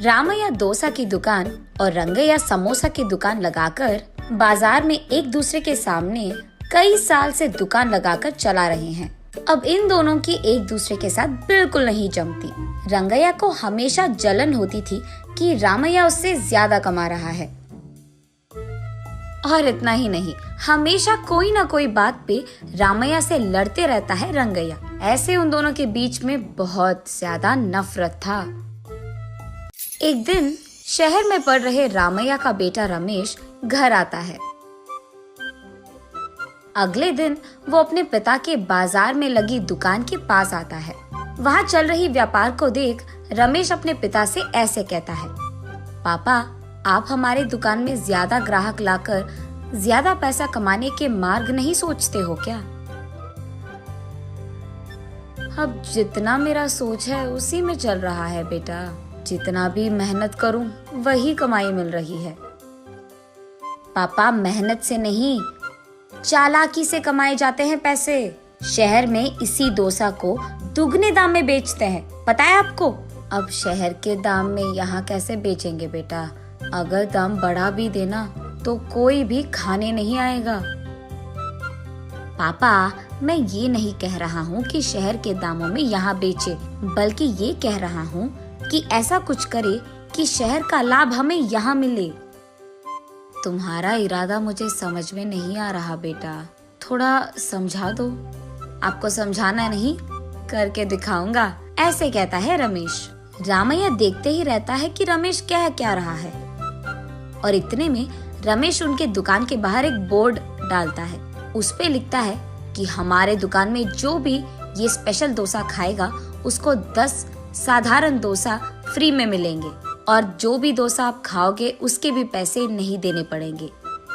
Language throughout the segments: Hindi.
रामैया डोसा की दुकान और रंगैया समोसा की दुकान लगाकर बाजार में एक दूसरे के सामने कई साल से दुकान लगाकर चला रहे हैं। अब इन दोनों की एक दूसरे के साथ बिल्कुल नहीं जमती। रंगैया को हमेशा जलन होती थी कि रामैया उससे ज्यादा कमा रहा है। और इतना ही नहीं, हमेशा कोई ना कोई बात पे रामैया से लड़ते रहता है रंगैया। ऐसे उन दोनों के बीच में बहुत ज्यादा नफरत था। एक दिन शहर में पढ़ रहे रामैया का बेटा रमेश घर आता है। अगले दिन वो अपने पिता के बाजार में लगी दुकान के पास आता है। वहाँ चल रही व्यापार को देख रमेश अपने पिता से ऐसे कहता है, पापा, आप हमारे दुकान में ज्यादा ग्राहक लाकर ज्यादा पैसा कमाने के मार्ग नहीं सोचते हो क्या? अब जितना मेरा सोच है उसी में चल रहा है बेटा। जितना भी मेहनत करूं वही कमाई मिल रही है। पापा, मेहनत से नहीं, चालाकी से कमाए जाते हैं पैसे। शहर में इसी डोसा को दुगने दाम में बेचते हैं, पता है आपको? अब शहर के दाम में यहाँ कैसे बेचेंगे बेटा? अगर दाम बढ़ा भी देना तो कोई भी खाने नहीं आएगा। पापा, मैं ये नहीं कह रहा हूँ कि शहर के दामों में यहाँ बेचे, बल्कि ये कह रहा हूँ कि ऐसा कुछ करे कि शहर का लाभ हमें यहाँ मिले। तुम्हारा इरादा मुझे समझ में नहीं आ रहा बेटा, थोड़ा समझा दो। आपको समझाना नहीं, करके दिखाऊंगा, ऐसे कहता है रमेश। रामैया देखते ही रहता है कि रमेश कह क्या रहा है। और इतने में रमेश उनके दुकान के बाहर एक बोर्ड डालता है। उस पे लिखता है कि हमारे दुकान में जो भी ये स्पेशल डोसा खाएगा उसको 10 साधारण डोसा फ्री में मिलेंगे, और जो भी डोसा आप खाओगे उसके भी पैसे नहीं देने पड़ेंगे।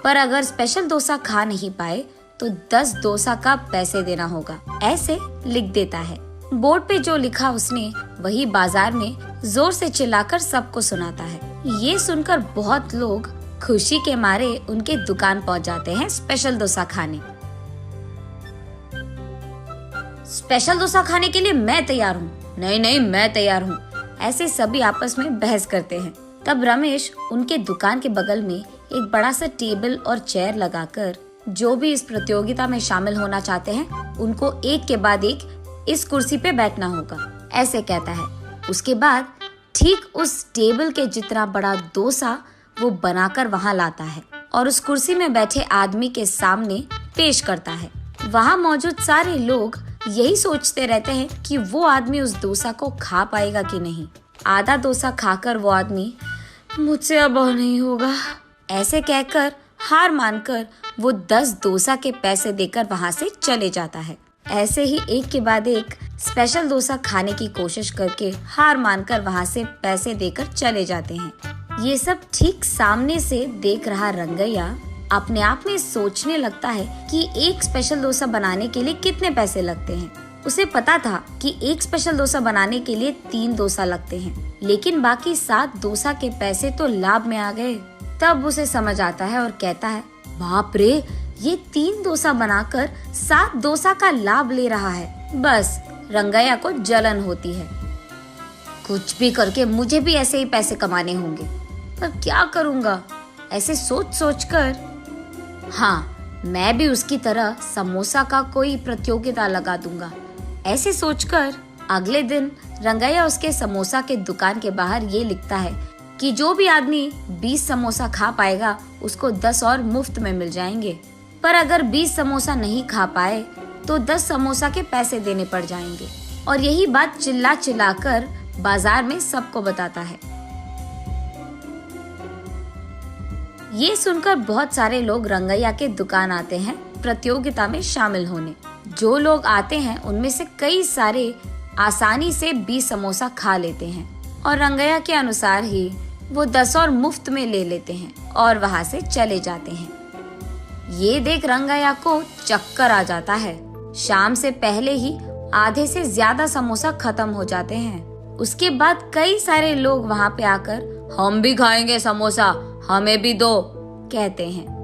पर अगर स्पेशल डोसा खा नहीं पाए तो 10 डोसा का पैसे देना होगा, ऐसे लिख देता है। बोर्ड पे जो लिखा उसने वही बाजार में जोर से चिल्लाकर सबको सुनाता है। ये सुनकर बहुत लोग खुशी के मारे उनके दुकान पहुंच जाते हैं स्पेशल डोसा खाने। स्पेशल डोसा खाने के लिए मैं तैयार हूँ। नहीं नहीं, मैं तैयार हूँ। ऐसे सभी आपस में बहस करते हैं। तब रमेश उनके दुकान के बगल में एक बड़ा सा टेबल और चेयर लगाकर जो भी इस प्रतियोगिता में शामिल होना चाहते हैं उनको एक के बाद एक इस कुर्सी पे बैठना होगा, ऐसे कहता है। उसके बाद ठीक उस टेबल के जितना बड़ा डोसा वो बनाकर वहाँ लाता है और उस कुर्सी में बैठे आदमी के सामने पेश करता है। वहाँ मौजूद सारे लोग यही सोचते रहते हैं कि वो आदमी उस डोसा को खा पाएगा कि नहीं। आधा डोसा खाकर वो आदमी, मुझसे अब नहीं होगा, ऐसे कहकर हार मानकर वो 10 डोसा के पैसे देकर वहाँ से चले जाता है। ऐसे ही एक के बाद एक स्पेशल डोसा खाने की कोशिश करके हार मानकर वहाँ से पैसे देकर चले जाते हैं। ये सब ठीक सामने से देख रहा रंगैया अपने आप में सोचने लगता है कि एक स्पेशल डोसा बनाने के लिए कितने पैसे लगते हैं। उसे पता था कि एक स्पेशल डोसा बनाने के लिए 3 डोसा लगते हैं, लेकिन बाकी 7 डोसा के पैसे तो लाभ में आ गए। तब उसे समझ आता है और कहता है, बाप रे, ये 3 डोसा बनाकर 7 डोसा का लाभ ले रहा है। बस रंगैया को जलन होती है। कुछ भी करके मुझे भी ऐसे ही पैसे कमाने होंगे, पर क्या करूँगा? ऐसे सोच सोच कर, हाँ, मैं भी उसकी तरह समोसा का कोई प्रतियोगिता लगा दूंगा, ऐसे सोचकर अगले दिन रंगैया उसके समोसा के दुकान के बाहर ये लिखता है कि जो भी आदमी 20 समोसा खा पाएगा उसको 10 और मुफ्त में मिल जाएंगे। पर अगर 20 समोसा नहीं खा पाए तो 10 समोसा के पैसे देने पड़ जाएंगे। और यही बात चिल्ला चिल्ला कर बाजार में सबको बताता है। ये सुनकर बहुत सारे लोग रंगैया के दुकान आते हैं प्रतियोगिता में शामिल होने। जो लोग आते हैं उनमें से कई सारे आसानी से 20 समोसा खा लेते हैं और रंगैया के अनुसार ही वो 10 और मुफ्त में ले लेते हैं और वहाँ से चले जाते हैं। ये देख रंगैया को चक्कर आ जाता है। शाम से पहले ही आधे से ज्यादा समोसा खत्म हो जाते हैं। उसके बाद कई सारे लोग वहाँ पे आकर, हम भी खाएंगे समोसा, हमें भी दो, कहते हैं।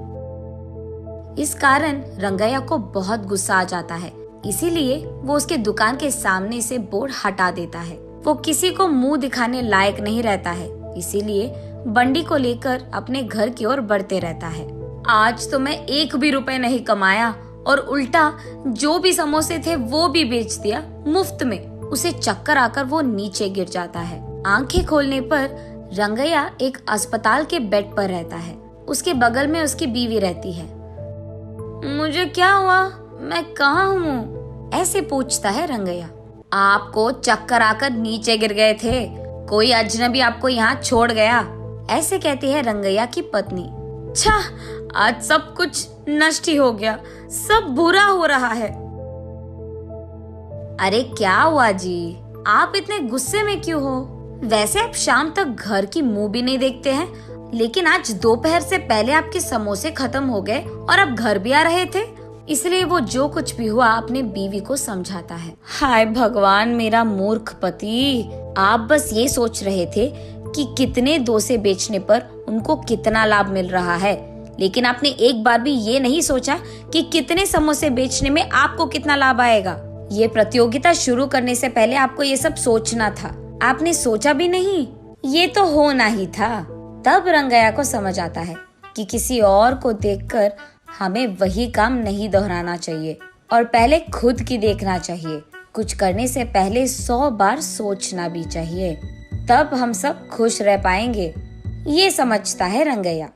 इस कारण रंगैया को बहुत गुस्सा आ जाता है, इसीलिए वो उसके दुकान के सामने से बोर्ड हटा देता है। वो किसी को मुंह दिखाने लायक नहीं रहता है, इसीलिए बंडी को लेकर अपने घर की ओर बढ़ते रहता है। आज तो मैं 1 भी रुपए नहीं कमाया और उल्टा जो भी समोसे थे वो भी बेच दिया मुफ्त में। उसे चक्कर आकर वो नीचे गिर जाता है। आंखें खोलने पर रंगैया एक अस्पताल के बेड पर रहता है। उसके बगल में उसकी बीवी रहती है। मुझे क्या हुआ, मैं कहाँ हूँ? ऐसे पूछता है रंगैया। आपको चक्कर आकर नीचे गिर गए थे, कोई अजनबी आपको यहाँ छोड़ गया, ऐसे कहती है रंगैया की पत्नी। छा, आज सब कुछ नष्ट ही हो गया, सब बुरा हो रहा है। अरे क्या हुआ जी, आप इतने गुस्से में क्यों हो? वैसे आप शाम तक घर की मुंह भी नहीं देखते हैं, लेकिन आज दोपहर से पहले आपके समोसे खत्म हो गए और आप घर भी आ रहे थे। इसलिए वो जो कुछ भी हुआ अपने बीवी को समझाता है। हाय भगवान, मेरा मूर्ख पति, आप बस ये सोच रहे थे कि कितने डोसे बेचने पर उनको कितना लाभ मिल रहा है, लेकिन आपने एक बार भी ये नहीं सोचा कि कितने समोसे बेचने में आपको कितना लाभ आएगा। ये प्रतियोगिता शुरू करने से पहले आपको ये सब सोचना था, आपने सोचा भी नहीं, ये तो होना ही था। तब रंगैया को समझ आता है कि किसी और को देखकर हमें वही काम नहीं दोहराना चाहिए और पहले खुद की देखना चाहिए। कुछ करने से पहले 100 बार सोचना भी चाहिए, तब हम सब खुश रह पाएंगे। ये समझता है रंगैया।